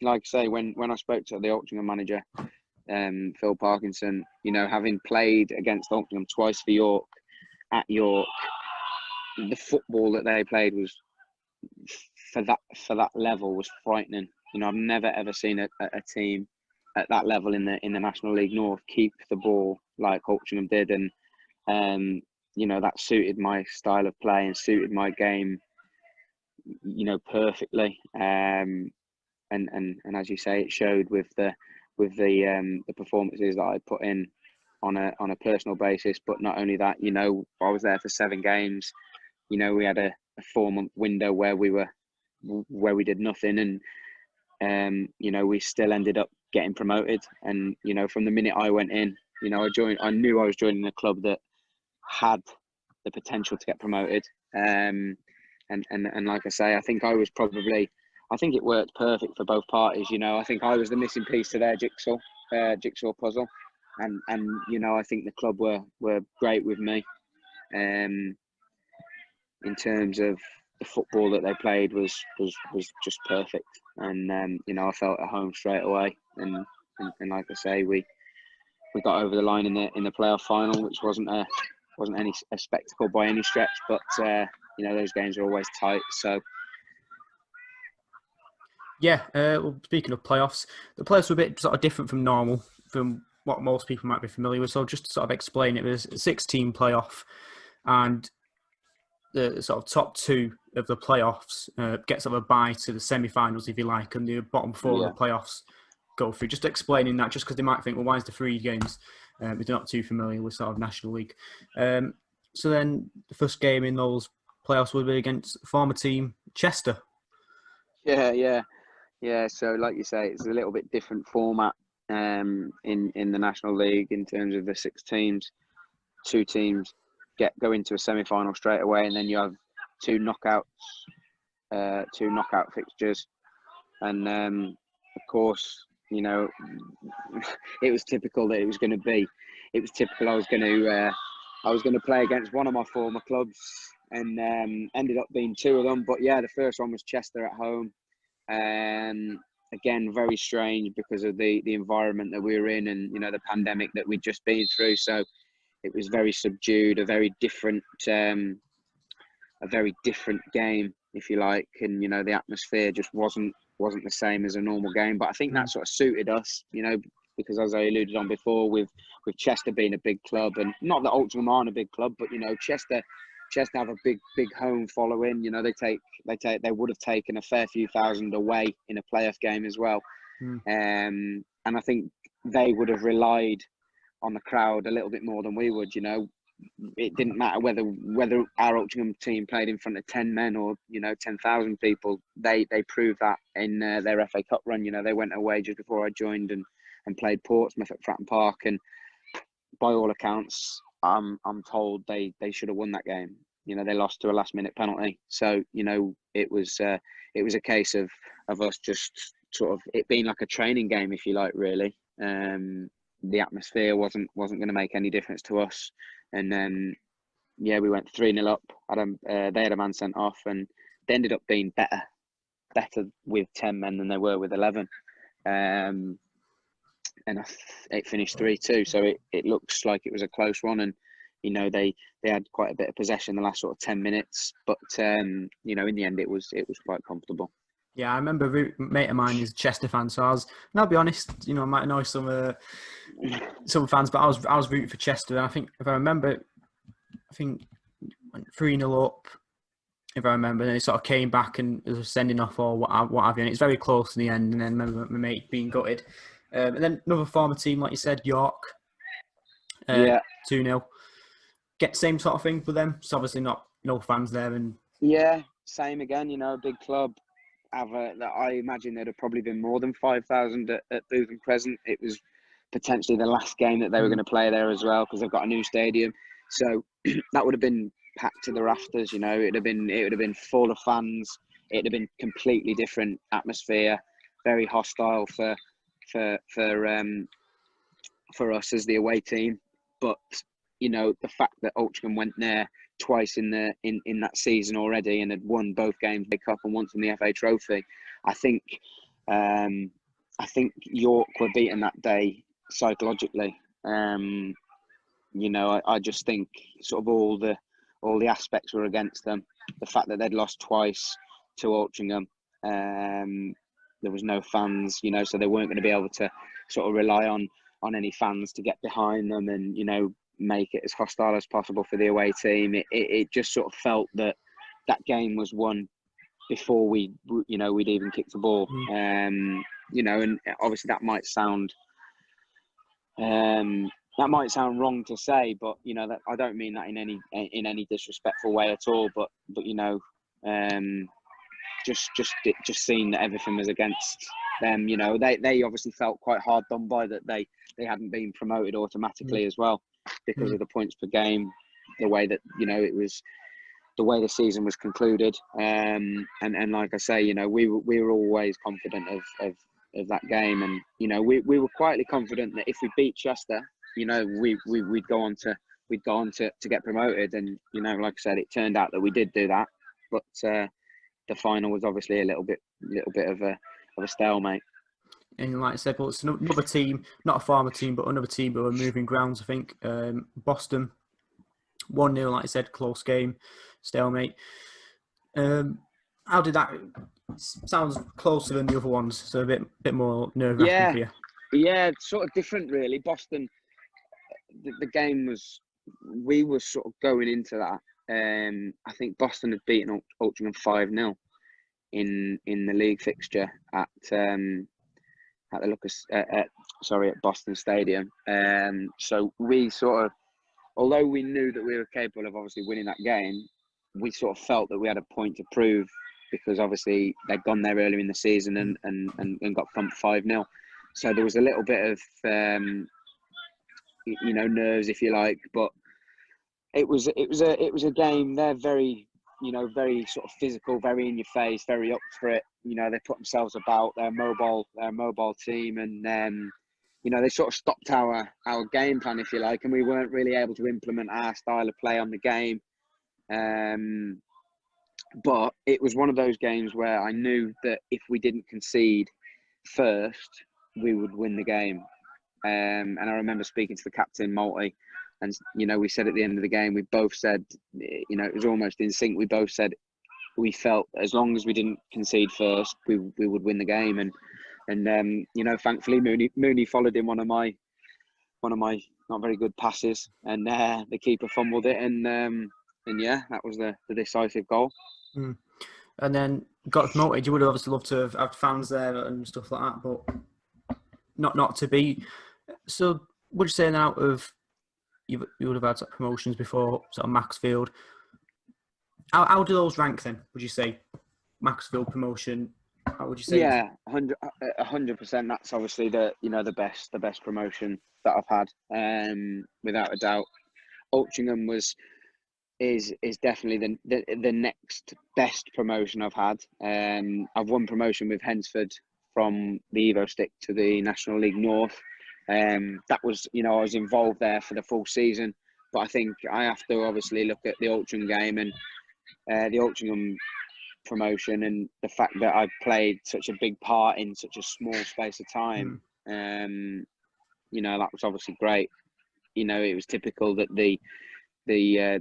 like I say, when I spoke to the Altrincham manager, Phil Parkinson, you know, having played against Altrincham twice for York at York, the football that they played was for that level was frightening. You know, I've never ever seen a team at that level in the National League North keep the ball like Altrincham did, and you know, that suited my style of play and suited my game, you know, perfectly. And as you say, it showed with the performances that I put in on a personal basis. But not only that, you know, I was there for 7 games. You know, we had a 4-month window where we did nothing, and you know, we still ended up getting promoted. And you know, from the minute I went in, you know, I knew I was joining a club that had the potential to get promoted. And like I say, I think it worked perfect for both parties. You know, I think I was the missing piece to their jigsaw puzzle, and you know, I think the club were great with me. In terms of the football that they played was just perfect, and you know, I felt at home straight away. And like I say, we got over the line in the playoff final, which wasn't a spectacle by any stretch, but you know, those games are always tight. So yeah, well, speaking of playoffs, the playoffs were a bit sort of different from normal, from what most people might be familiar with. So just to sort of explain, it was a 6-team playoff, and the sort of top 2 of the playoffs get sort of a bye to the semi-finals, if you like, and the bottom 4 of the playoffs go through. Just explaining that, just because they might think, well, why is the 3 games? If they're not too familiar with sort of National League. So then the first game in those playoffs would be against former team Chester. Yeah. So like you say, it's a little bit different format in the National League in terms of the 6 teams. 2 teams go into a semi-final straight away, and then you have 2 knockout fixtures. And of course, you know, it was typical that it was typical I was going to play against one of my former clubs, and ended up being 2 of them. But yeah, the first one was Chester at home. Again, very strange because of the environment that we were in, and you know, the pandemic that we'd just been through. So it was very subdued, a very different game, if you like. And you know, the atmosphere just wasn't the same as a normal game. But I think that sort of suited us, you know, because as I alluded on before, with Chester being a big club, and not that Altrincham aren't a big club, but you know, Chester have a big home following. You know, they would have taken a fair few thousand away in a playoff game as well. And I think they would have relied on the crowd a little bit more than we would. You know, it didn't matter whether our Altrincham team played in front of 10 men or, you know, 10,000 people. They proved that in their FA Cup run. You know, they went away just before I joined and played Portsmouth at Fratton Park, and by all accounts, I'm told they should have won that game. You know, they lost to a last minute penalty. So, you know, it was a case of us just sort of it being like a training game, if you like, really. The atmosphere wasn't going to make any difference to us, and then we went 3-0 up. They had a man sent off, and they ended up being better with 10 men than they were with 11. And it finished 3-2. So it looks like it was a close one, and you know, they had quite a bit of possession the last sort of 10 minutes, but you know, in the end it was quite comfortable. Yeah, I remember a mate of mine is a Chester fan, so and I'll be honest, you know, I might annoy some fans, but I was rooting for Chester, and I think if I remember, went 3-0 up, if I remember, and it sort of came back and it was sending off or what have you, and it's very close in the end, and then I remember my mate being gutted. And then another former team, like you said, York, 2-0. Get same sort of thing for them. It's obviously no fans there, and same again. You know, a big club. I imagine there'd have probably been more than 5,000 at Bootham Crescent. It was potentially the last game that they were going to play there as well, because they've got a new stadium. So that would have been packed to the rafters. You know, it would have been full of fans. It'd have been completely different atmosphere, very hostile for us as the away team. But you know, the fact that Altrincham went there twice in that season already and had won both games, the Cup and once in the FA Trophy, I think I think York were beaten that day psychologically. I just think sort of all the aspects were against them. The fact that they'd lost twice to Altrincham, there was no fans, so they weren't going to be able to sort of rely on any fans to get behind them and make it as hostile as possible for the away team. It just sort of felt that game was won before we'd even kicked the ball. And obviously that might sound wrong to say, but that I don't mean that in any disrespectful way at all. But just seeing that everything was against them. They obviously felt quite hard done by that they hadn't been promoted automatically as well because of the points per game, the way that it was, the way the season was concluded. And like I say, we were always confident of that game, and we were quietly confident that if we beat Chester, we'd go on to get promoted. And like I said, it turned out that we did do that, but the final was obviously a little bit of a stalemate. And like I said, well, it's another team, not a farmer team, but another team who are moving grounds. I think Boston 1-0, like I said, close game, stalemate. How did that? Sounds closer than the other ones, so a bit more nerve-wracking for you. Yeah, sort of different, really. Boston, the game was, we were sort of going into that. I think Boston had beaten Altrincham 5-0 in the league fixture at Boston Stadium. So we sort of, although we knew that we were capable of obviously winning that game, we sort of felt that we had a point to prove because obviously they'd gone there earlier in the season and got thumped 5-0. So there was a little bit of nerves, if you like, but it was a game. They're very very sort of physical, very in your face, very up for it. They put themselves about. They're a mobile team, and they sort of stopped our game plan, if you like, and we weren't really able to implement our style of play on the game. But it was one of those games where I knew that if we didn't concede first, we would win the game. And I remember speaking to the captain, Malty, and we said at the end of the game, we both said, it was almost in sync. We both said we felt as long as we didn't concede first, we would win the game. And thankfully Mooney followed in one of my not very good passes, and the keeper fumbled it, and that was the decisive goal. And then got promoted. You would have obviously loved to have had fans there and stuff like that, but not to be. So would you say now out of you would have had sort of promotions before, sort of Maxfield? How do those rank then? Would you say Maxfield promotion? How would you say? Yeah, 100%. That's obviously the best promotion that I've had, without a doubt. Altrincham is definitely the next best promotion I've had. I've won promotion with Hensford from the Evo Stick to the National League North. That was, I was involved there for the full season, but I think I have to obviously look at the Altrincham game and the Altrincham promotion, and the fact that I played such a big part in such a small space of time. That was obviously great. It was typical that the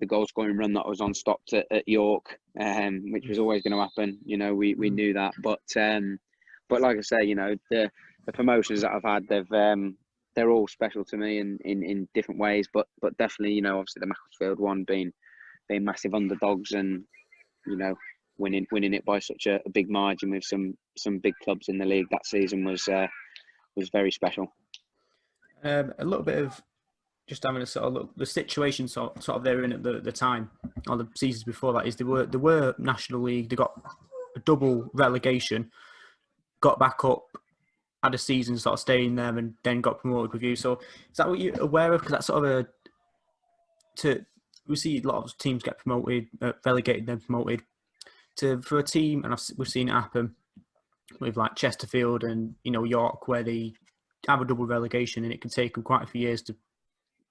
goal scoring run that I was on stopped at York, which was always going to happen. We knew that, but like I say, the promotions that I've had, they're all special to me in different ways, but definitely, obviously the Macclesfield one being massive underdogs and winning it by such a big margin with some big clubs in the league that season was very special. A little bit of just having a sort of look, the situation sort of they were in at the time, or the seasons before that, is they were National League. They got a double relegation, got back up, had a season sort of staying there, and then got promoted with you. So is that what you're aware of? Because that's sort of we see a lot of teams get promoted, relegated, then promoted. For a team, and we've seen it happen with like Chesterfield and York, where they have a double relegation, and it can take them quite a few years to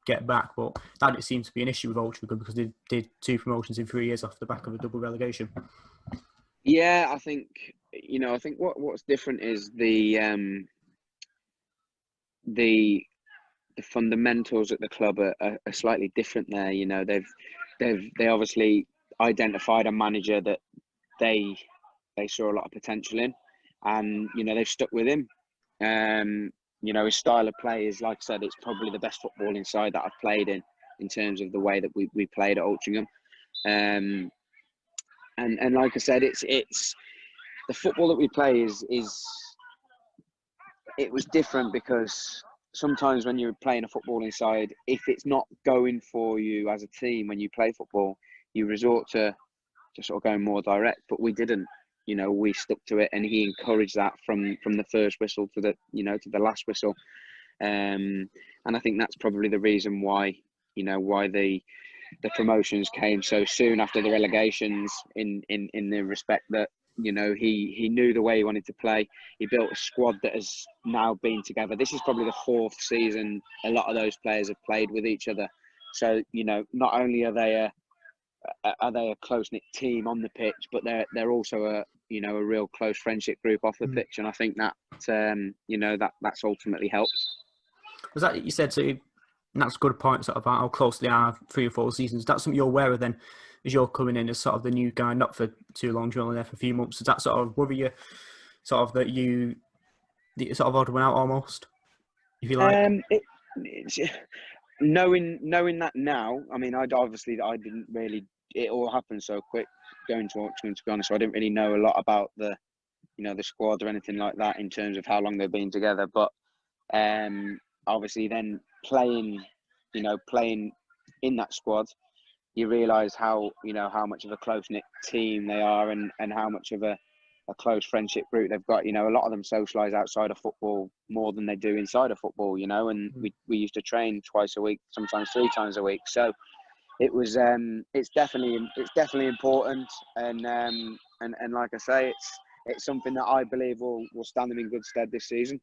get back. But that didn't seem to be an issue with Altrincham because they did 2 promotions in 3 years off the back of a double relegation. Yeah, I think I think what's different is the fundamentals at the club are slightly different there. They obviously identified a manager that they saw a lot of potential in, and they've stuck with him. His style of play is, like I said, it's probably the best footballing side that I've played in terms of the way that we played at Altrincham. And like I said, it's the football that we play is it was different because sometimes when you're playing a footballing side, if it's not going for you as a team when you play football, you resort to sort of going more direct. But we didn't. We stuck to it, and he encouraged that from the first whistle to the last whistle. And I think that's probably the reason why the promotions came so soon after the relegations, in the respect that he knew the way he wanted to play. He built a squad that has now been together. This is probably the fourth season a lot of those players have played with each other. So not only are they a close-knit team on the pitch, but they're also a real close friendship group off the pitch. And I think that that's ultimately helped. Was that you said? So, and that's a good point, sort of about how close they are, 3 or 4 seasons. That's something you're aware of then, as you're coming in as sort of the new guy, not for too long, you're only there for a few months. Does that sort of worry you, sort of that you sort of odd one out almost, if you like? Knowing that now, I mean, I didn't really. It all happened so quick going to Altrincham, to be honest. So I didn't really know a lot about the squad or anything like that in terms of how long they've been together. But obviously, then playing in that squad, you realise how much of a close knit team they are, and how much of a close friendship group they've got. A lot of them socialise outside of football more than they do inside of football. And we used to train twice a week, sometimes 3 times a week. So it was it's definitely important, and like I say, it's something that I believe will stand them in good stead this season.